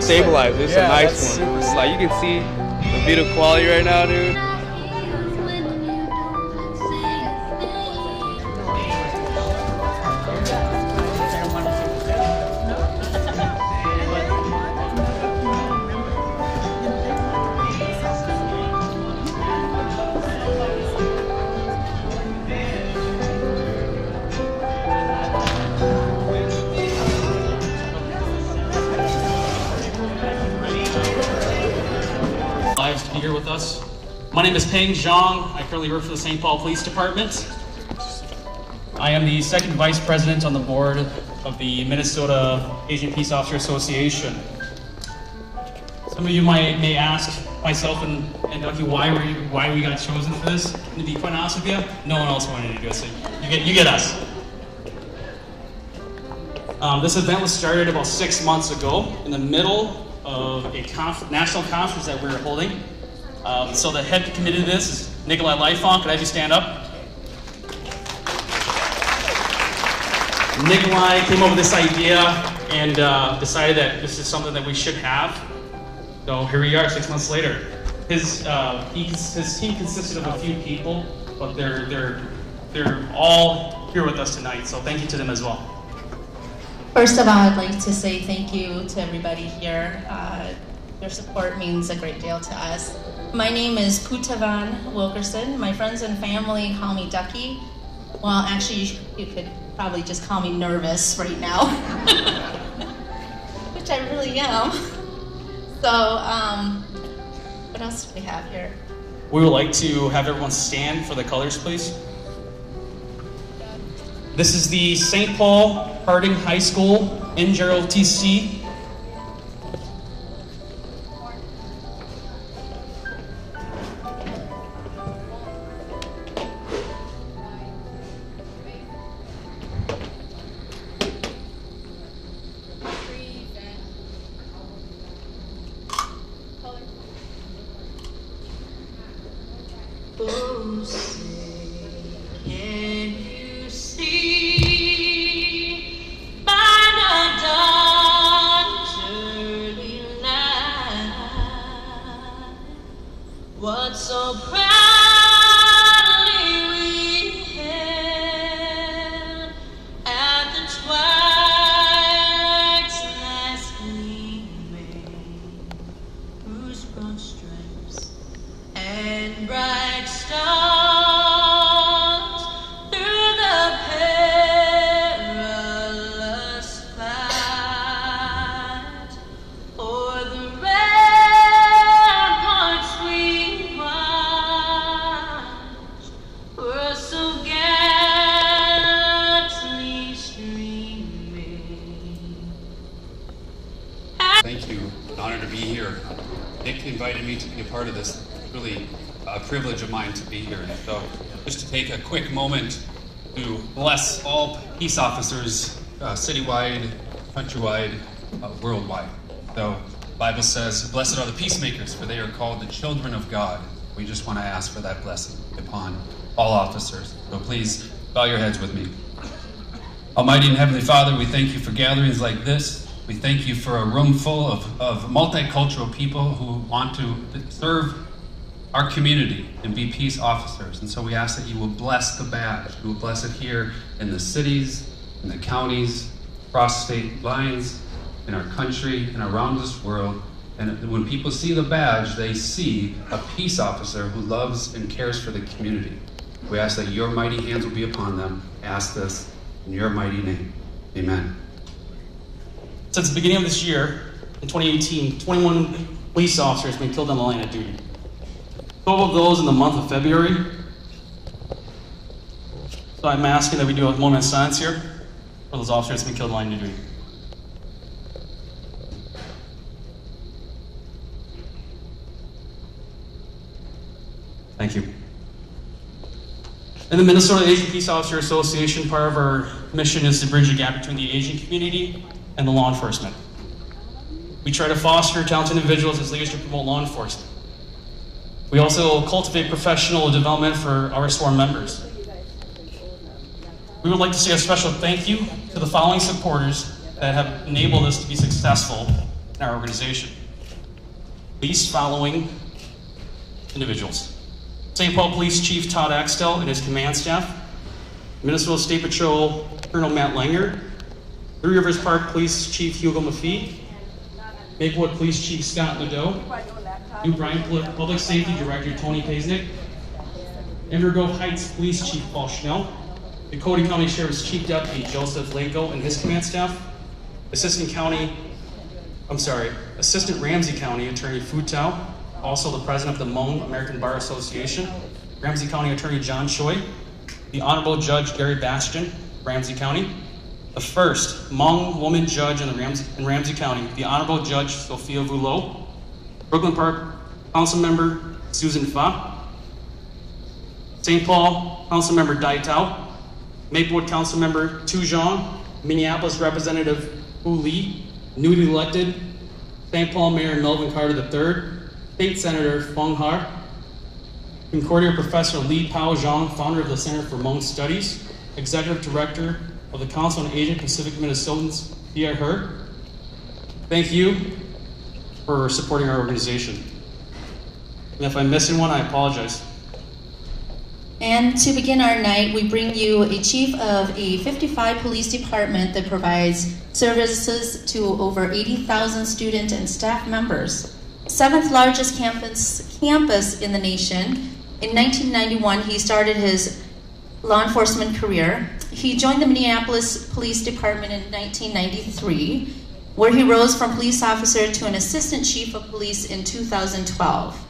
stabilized. It's a nice one. It's like you can see the video quality right now, dude. To be here with us. My name is Peng Zhang. I currently work for the St. Paul Police Department. I am the second vice president on the board of the Minnesota Asian Peace Officer Association. Some of you may ask myself and Ducky why we got chosen for this. And to be quite honest with you, no one else wanted to do it, so you get us. This event was started about 6 months ago in the middle of a national conference that we're holding. So the head committee of this is Nikolai Lifon. Could I have you stand up? Nikolai came up with this idea and decided that this is something that we should have. So here we are 6 months later. His team consisted of a few people, but they're all here with us tonight. So thank you to them as well. First of all, I'd like to say thank you to everybody here. Your support means a great deal to us. My name is Putavan Wilkerson. My friends and family call me Ducky. Well, actually, you could probably just call me Nervous right now, which I really am. So, what else do we have here? We would like to have everyone stand for the colors, please. This is the St. Paul Harding High School NJROTC. Oh, say, can you see by the dawn's early light what so proudly we hailed at the twilight's last gleaming, whose broad stripes and bright stars through the perilous fight o'er the ramparts we watched were so gallantly streaming. Thank you. An honor to be here. Nick invited me to be a part of this. Really a privilege of mine to be here. So just to take a quick moment to bless all peace officers citywide, countrywide, worldwide. So the Bible says, blessed are the peacemakers, for they are called the children of God. We just want to ask for that blessing upon all officers. So please bow your heads with me. Almighty and Heavenly Father, we thank you for gatherings like this. We thank you for a room full of multicultural people who want to serve our community and be peace officers. And so we ask that you will bless the badge. You will bless it here in the cities, in the counties, across state lines, in our country, and around this world. And when people see the badge, they see a peace officer who loves and cares for the community. We ask that your mighty hands will be upon them. I ask this in your mighty name. Amen. Since the beginning of this year, in 2018, 21 police officers have been killed on the line of duty. 12 of those in the month of February. So I'm asking that we do a moment of silence here for those officers who have been killed on the line of duty. Thank you. In the Minnesota Asian Peace Officer Association, part of our mission is to bridge the gap between the Asian community and the law enforcement. We try to foster talented individuals as leaders to promote law enforcement. We also cultivate professional development for our sworn members. We would like to say a special thank you to the following supporters that have enabled us to be successful in our organization. These following individuals: St. Paul Police Chief Todd Axtell and his command staff, Minnesota State Patrol Colonel Matt Langer, Three Rivers Park Police Chief Hugo Maffei, Maplewood Police Chief Scott Nadeau, New Bryan Public Safety Director Tony Paisnick, Invergrove Heights Police Chief Paul Schnell, Dakota County Sheriff's Chief Deputy Joseph Lanko and his command staff, Assistant Ramsey County Attorney Fu Tao, also the President of the Hmong American Bar Association, Ramsey County Attorney John Choi, the Honorable Judge Gary Bastian, Ramsey County, the first Hmong woman judge in Ramsey County, the Honorable Judge Sophia Vulot, Brooklyn Park Council Member Susan Fa, St. Paul Council Member Dai Tao, Maplewood Council Member Tu Zhang, Minneapolis Representative Hu Li, newly elected St. Paul Mayor Melvin Carter III, State Senator Feng Har, Concordia Professor Li Pao Zhang, founder of the Center for Hmong Studies, Executive Director of the Council on Asian Pacific Minnesotans, Thea Her. Thank you for supporting our organization. And if I'm missing one, I apologize. And to begin our night, we bring you a chief of a 55 police department that provides services to over 80,000 student and staff members. 7th largest campus in the nation. In 1991, he started his law enforcement career. He joined the Minneapolis Police Department in 1993, where he rose from police officer to an assistant chief of police in 2012.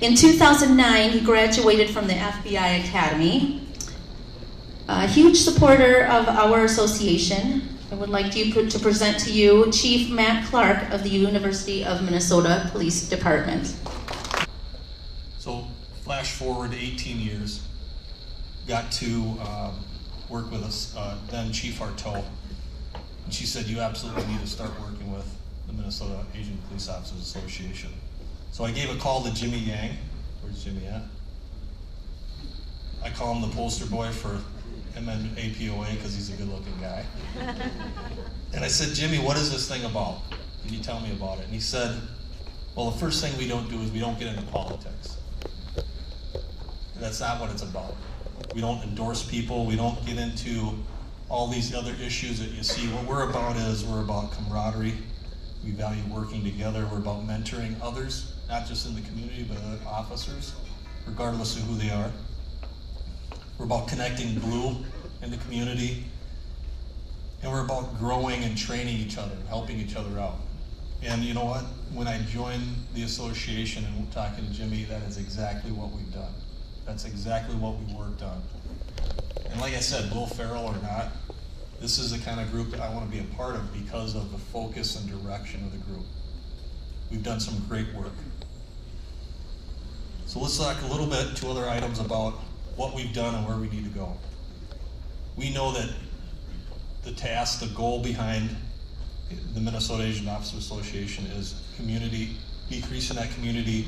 In 2009, he graduated from the FBI Academy. A huge supporter of our association, I would like to present to you Chief Matt Clark of the University of Minnesota Police Department. So, flash forward 18 years, got to work with us, then Chief Arto, and she said, you absolutely need to start working with the Minnesota Asian Police Officers Association. So I gave a call to Jimmy Yang. Where's Jimmy at? I call him the poster boy for MNAPOA because he's a good-looking guy. And I said, Jimmy, what is this thing about? Can you tell me about it? And he said, well, the first thing we don't do is we don't get into politics. And that's not what it's about. We don't endorse people. We don't get into all these other issues that you see. What we're about is we're about camaraderie. We value working together. We're about mentoring others, not just in the community, but other officers, regardless of who they are. We're about connecting blue in the community. And we're about growing and training each other, helping each other out. And you know what? When I joined the association and talking to Jimmy, that is exactly what we've done. That's exactly what we worked on. And like I said, Will Ferrell or not, this is the kind of group that I want to be a part of because of the focus and direction of the group. We've done some great work. So let's talk a little bit, 2 other items about what we've done and where we need to go. We know that the task, the goal behind the Minnesota Asian Officers Association is community, decreasing that community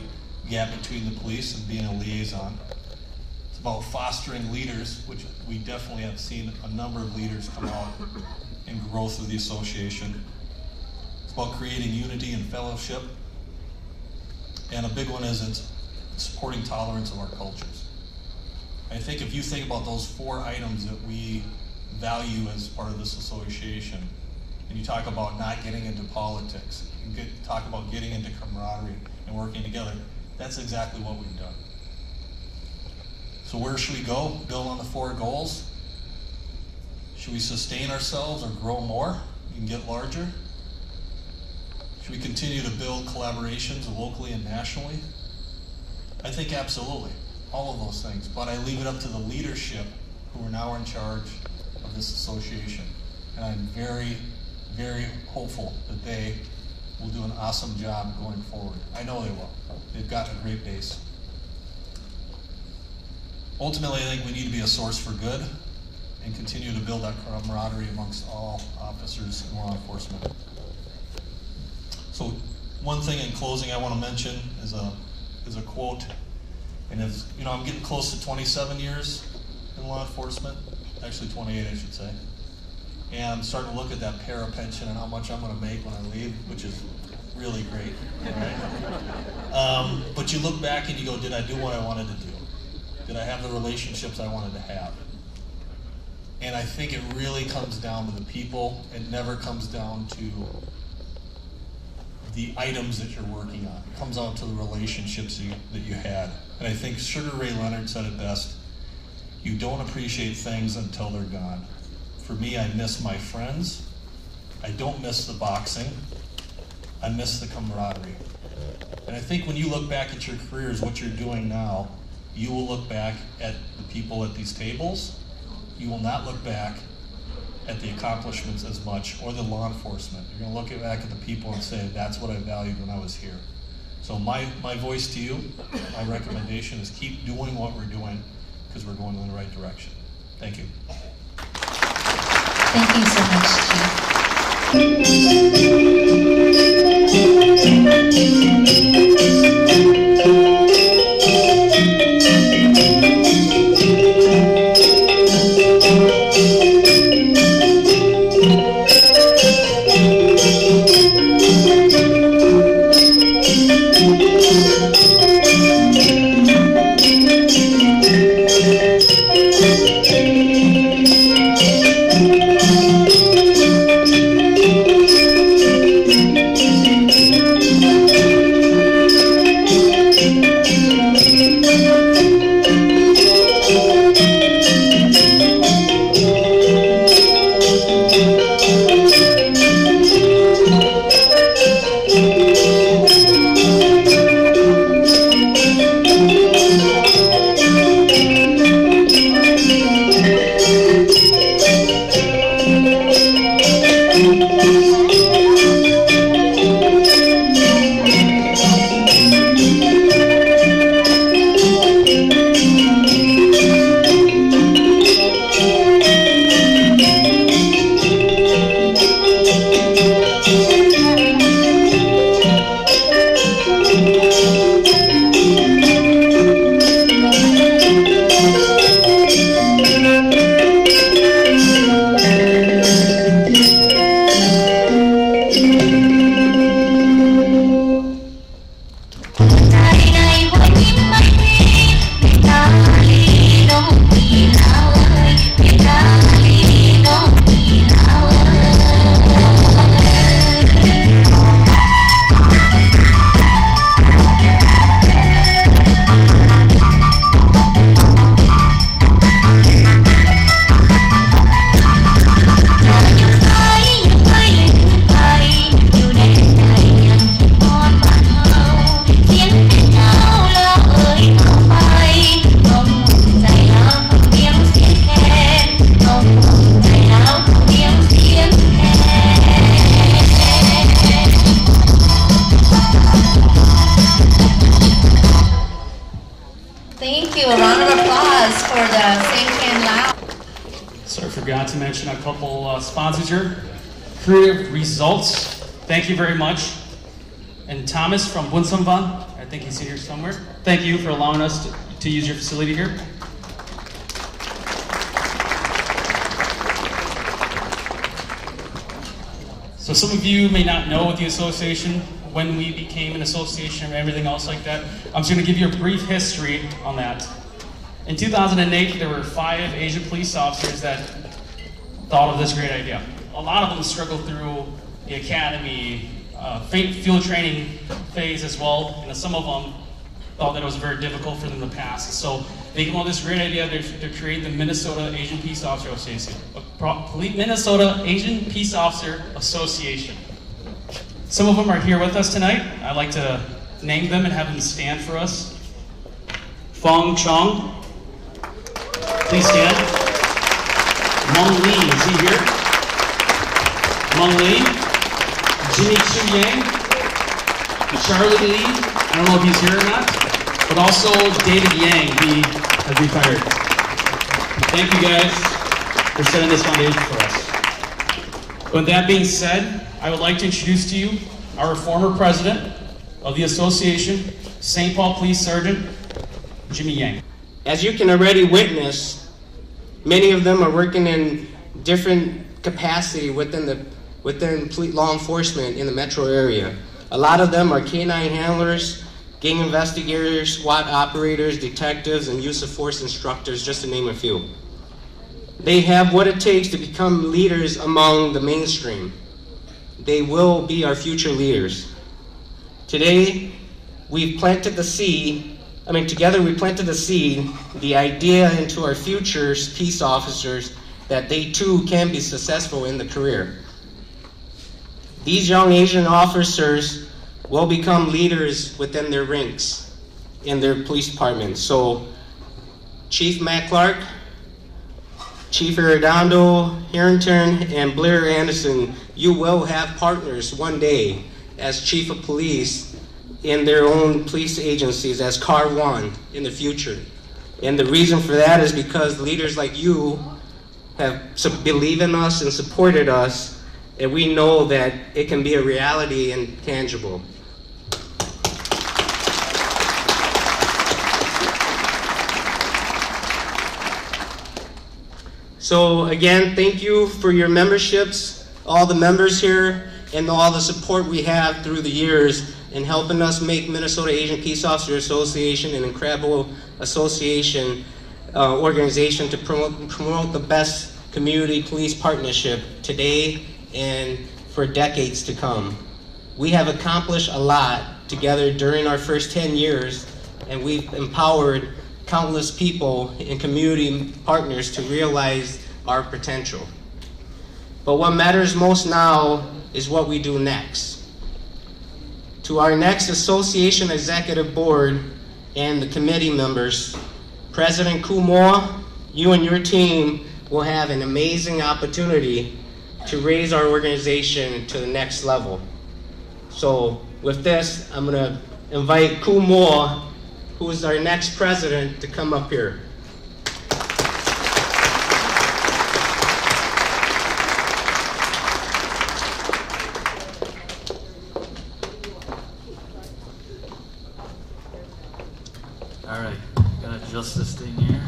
gap between the police and being a liaison. It's about fostering leaders, which we definitely have seen a number of leaders come out in growth of the association. It's about creating unity and fellowship. And a big one is it's supporting tolerance of our cultures. I think if you think about those 4 items that we value as part of this association, and you talk about not getting into politics, and talk about getting into camaraderie and working together, that's exactly what we've done. So where should we go? Build on the 4 goals? Should we sustain ourselves or grow more and get larger? Should we continue to build collaborations locally and nationally? I think absolutely, all of those things. But I leave it up to the leadership who are now in charge of this association. And I'm very, very hopeful that they will do an awesome job going forward. I know they will. They've got a great base. Ultimately, I think we need to be a source for good and continue to build that camaraderie amongst all officers in law enforcement. So one thing in closing I want to mention is a quote, and it's, you know, I'm getting close to 27 years in law enforcement, actually 28 I should say, and I'm starting to look at that para pension and how much I'm going to make when I leave, which is really great, right? But you look back and you go, did I do what I wanted to do? Did I have the relationships I wanted to have? And I think it really comes down to the people. It never comes down to the items that you're working on. It comes down to the relationships that you had. And I think Sugar Ray Leonard said it best, you don't appreciate things until they're gone. For me, I miss my friends. I don't miss the boxing. I miss the camaraderie. And I think when you look back at your careers, what you're doing now, you will look back at the people at these tables. You will not look back at the accomplishments as much, or the law enforcement. You're going to look back at the people and say, that's what I valued when I was here. So my voice to you, my recommendation is keep doing what we're doing, because we're going in the right direction. Thank you. Thank you so much, Chief. Thank you. A round of applause for the St. Loud. So I forgot to mention a couple sponsors here. Creative Results, thank you very much. And Thomas from Bunsamvan, I think he's here somewhere. Thank you for allowing us to use your facility here. So some of you may not know the association, when we became an association and everything else like that. I'm just going to give you a brief history on that. In 2008, there were 5 Asian police officers that thought of this great idea. A lot of them struggled through the academy, field training phase as well, and some of them thought that it was very difficult for them to pass. So they came up with this great idea to create the Minnesota Asian Peace Officer Association. Minnesota Asian Peace Officer Association. Some of them are here with us tonight. I'd like to name them and have them stand for us. Fong Chong, please stand. Meng Li, is he here? Meng Li. Jimmy Chu Yang. Charlie Lee, I don't know if he's here or not. But also David Yang, he has retired. Thank you guys for setting this foundation for us. With that being said, I would like to introduce to you our former president of the association, St. Paul Police Sergeant, Jimmy Yang. As you can already witness, many of them are working in different capacity within law enforcement in the metro area. A lot of them are canine handlers, gang investigators, SWAT operators, detectives, and use of force instructors, just to name a few. They have what it takes to become leaders among the mainstream. They will be our future leaders. Today, we've planted the seed, together we planted the seed, the idea into our future peace officers that they too can be successful in the career. These young Asian officers will become leaders within their ranks in their police departments. So, Chief Matt Clark, Chief Arredondo, Harrington, and Blair Anderson, you will have partners one day as Chief of Police in their own police agencies as CAR 1 in the future. And the reason for that is because leaders like you have believed in us and supported us, and we know that it can be a reality and tangible. So again, thank you for your memberships, all the members here, and all the support we have through the years in helping us make Minnesota Asian Peace Officer Association an incredible association, organization to promote the best community police partnership today and for decades to come. We have accomplished a lot together during our first 10 years, and we've empowered countless people and community partners to realize our potential. But what matters most now is what we do next. To our next association executive board and the committee members, President Kumoa, you and your team will have an amazing opportunity to raise our organization to the next level. So with this, I'm going to invite Kumoa, who is our next president, to come up here. All right, gotta adjust this thing here.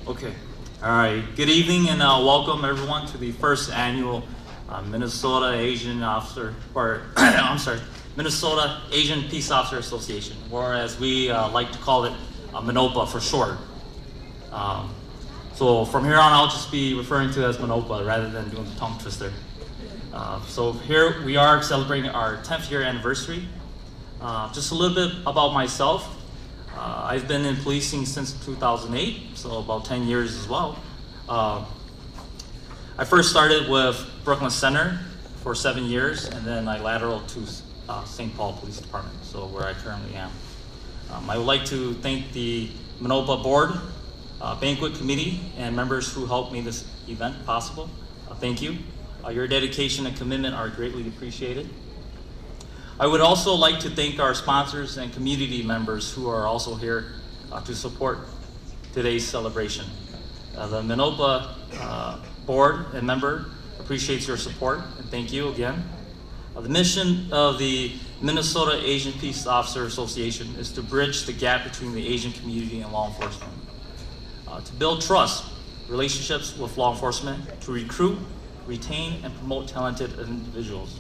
Okay, all right, good evening and welcome everyone to the first annual Minnesota Asian Officer, Minnesota Asian Peace Officer Association, or as we like to call it, MNAPOA for short. So from here on, I'll just be referring to it as MNAPOA rather than doing the tongue twister. So here we are celebrating our 10th year anniversary. Just a little bit about myself. I've been in policing since 2008, so about 10 years as well. I first started with Brooklyn Center for 7 years, and then I lateraled to St. Paul Police Department, so where I currently am. I would like to thank the MNAPOA Board, Banquet Committee, and members who helped make this event possible. Thank you. Your dedication and commitment are greatly appreciated. I would also like to thank our sponsors and community members who are also here to support today's celebration. The MNAPOA board and member appreciates your support, and thank you again. The mission of the Minnesota Asian Peace Officer Association is to bridge the gap between the Asian community and law enforcement, to build trust, relationships with law enforcement, to recruit, retain, and promote talented individuals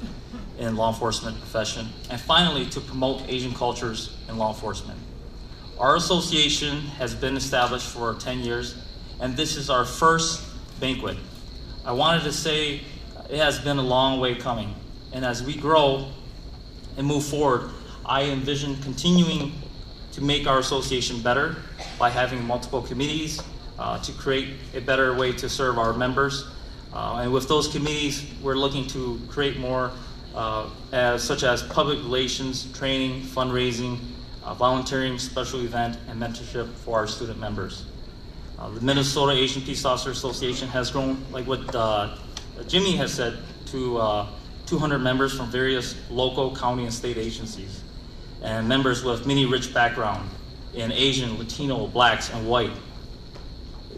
in law enforcement profession, and finally, to promote Asian cultures in law enforcement. Our association has been established for 10 years, and this is our first banquet. I wanted to say it has been a long way coming, and as we grow and move forward, I envision continuing to make our association better by having multiple committees to create a better way to serve our members. And with those committees, we're looking to create more such as public relations, training, fundraising, volunteering, special event, and mentorship for our student members. The Minnesota Asian Peace Officer Association has grown, like what Jimmy has said, to 200 members from various local, county, and state agencies, and members with many rich background in Asian, Latino, Blacks, and white.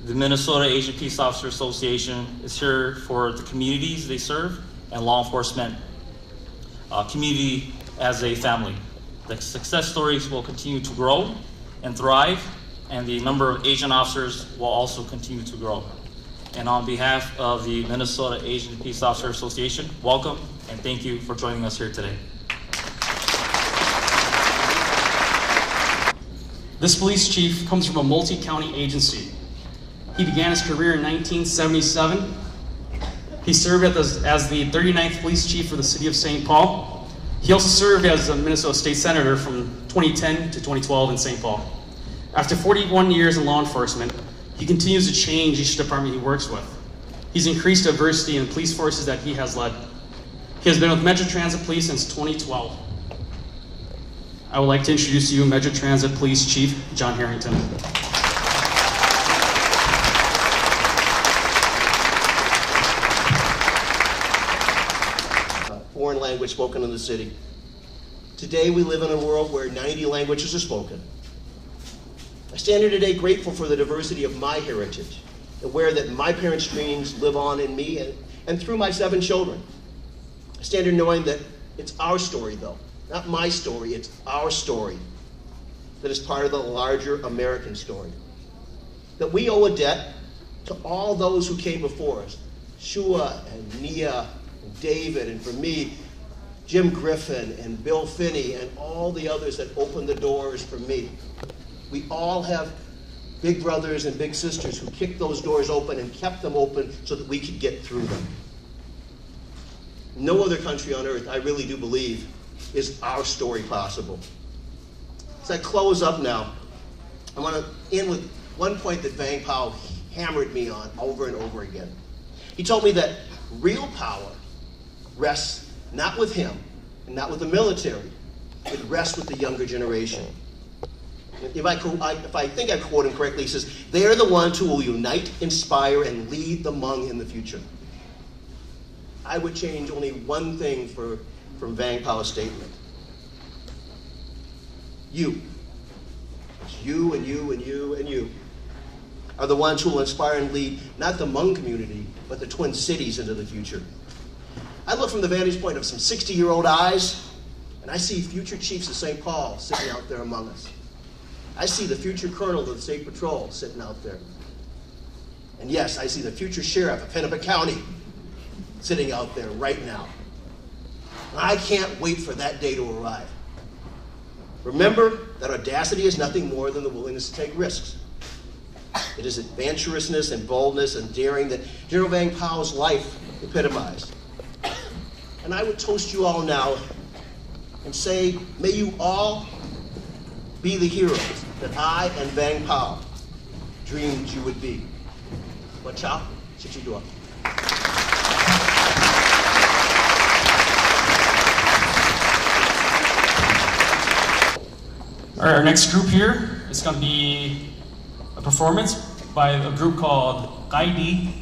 The Minnesota Asian Peace Officer Association is here for the communities they serve and law enforcement community as a family. The success stories will continue to grow and thrive and the number of Asian officers will also continue to grow. And on behalf of the Minnesota Asian Peace Officer Association, welcome and thank you for joining us here today. This police chief comes from a multi-county agency. He began his career in 1977. He served as the 39th police chief for the city of St. Paul. He also served as a Minnesota State Senator from 2010 to 2012 in St. Paul. After 41 years in law enforcement, he continues to change each department he works with. He's increased diversity in the police forces that he has led. He has been with Metro Transit Police since 2012. I would like to introduce you Metro Transit Police Chief John Harrington. Foreign language spoken in the city. Today we live in a world where 90 languages are spoken. I stand here today grateful for the diversity of my heritage, aware that my parents' dreams live on in me and through my 7 children. I stand here knowing that it's our story though, not my story, it's our story that is part of the larger American story. That we owe a debt to all those who came before us, Shua and Nia and David, and for me, Jim Griffin and Bill Finney and all the others that opened the doors for me. We all have big brothers and big sisters who kicked those doors open and kept them open so that we could get through them. No other country on earth, I really do believe, is our story possible. As I close up now, I want to end with one point that Vang Pao hammered me on over and over again. He told me that real power rests not with him and not with the military, it rests with the younger generation. If I think I quote him correctly, he says, they are the ones who will unite, inspire, and lead the Hmong in the future. I would change only one thing from Vang Pao's statement. You. It's you and you and you and you are the ones who will inspire and lead not the Hmong community, but the Twin Cities into the future. I look from the vantage point of some 60-year-old eyes, and I see future chiefs of St. Paul sitting out there among us. I see the future colonel of the State Patrol sitting out there. And yes, I see the future sheriff of Hennepin County sitting out there right now. And I can't wait for that day to arrive. Remember that audacity is nothing more than the willingness to take risks. It is adventurousness and boldness and daring that General Vang Pao's life epitomized. And I would toast you all now and say, may you all be the heroes that I and Vang Pao dreamed you would be. Watch out, Chichidua. All right, our next group here is going to be a performance by a group called Gaidi